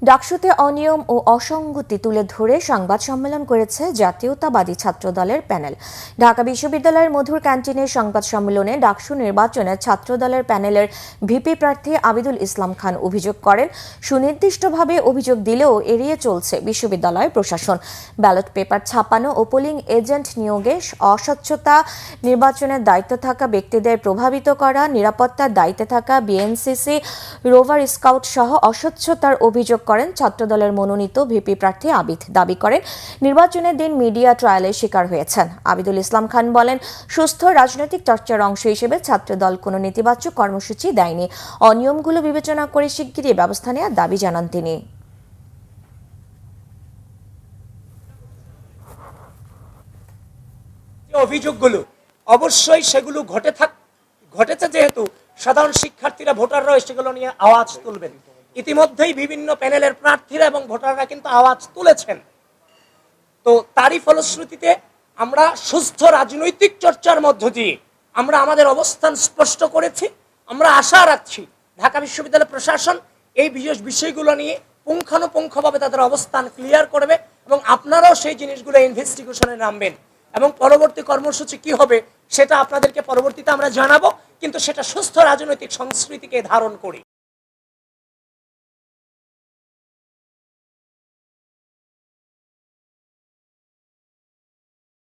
ডাকসুতে অনিয়ম ও অসঙ্গতি তুলে ধরে সংবাদ সম্মেলন করেছে জাতীয়তাবাদী ছাত্রদলের প্যানেল। ঢাকা বিশ্ববিদ্যালয়ের মধুর ক্যান্টিনে সংবাদ সম্মেলনে ডাকসু নির্বাচনে ছাত্রদলের প্যানেলের ভিপি প্রার্থী আবিদুল ইসলাম খান অভিযোগ করেন, সুনির্দিষ্টভাবে অভিযোগ দিলেও এড়িয়ে চলছে বিশ্ববিদ্যালয় প্রশাসন। ব্যালট পেপার ছাপানো ও পোলিং এজেন্ট নিয়োগে অস্বচ্ছতা, নির্বাচনের দায়িত্বে থাকা ব্যক্তিদের প্রভাবিত করা, নিরাপত্তার দায়িত্বে থাকা বিএনসিসি, রোভার স্কাউট সহ অস্বচ্ছতার অভিযোগ করেন ছাত্রদলের মনোনীত ভিপি প্রার্থী আবিদ। দাবি করেন, নির্বাচনের দিন মিডিয়া ট্রায়ালের শিকার হয়েছেন। আবিদুল ইসলাম খান বলেন, সুস্থ রাজনৈতিক চর্চার অংশ হিসেবে ছাত্রদল কোনো নেতিবাচক কর্মসূচি দেয়নি। অনিয়মগুলো বিবেচনা করে শিগগিরই ব্যবস্থা নেওয়ার দাবি জানান তিনি। অভিযোগগুলো অবশ্যই সেগুলো ঘটেছে, যেহেতু সাধারণ শিক্ষার্থীরা, ভোটাররা সেগুলো নিয়ে আওয়াজ তুলবেন। ইতিমধ্যেই বিভিন্ন প্যানেলের প্রার্থীরা এবং ভোটাররা কিন্তু আওয়াজ তুলেছেন। তো তারই ফলশ্রুতিতে আমরা সুস্থ রাজনৈতিক চর্চার মধ্য দিয়ে আমরা আমাদের অবস্থান স্পষ্ট করেছি। আমরা আশা রাখছি ঢাকা বিশ্ববিদ্যালয় প্রশাসন এই বিষয়গুলো নিয়ে পুঙ্খানুপুঙ্খভাবে তাদের অবস্থান ক্লিয়ার করবে এবং আপনারাও সেই জিনিসগুলো ইনভেস্টিগেশনে নামবেন এবং পরবর্তী কর্মসূচি কি হবে সেটা আপনাদেরকে পরবর্তীতে আমরা জানাবো, কিন্তু সেটা সুস্থ রাজনৈতিক সংস্কৃতিকে ধারণ করি।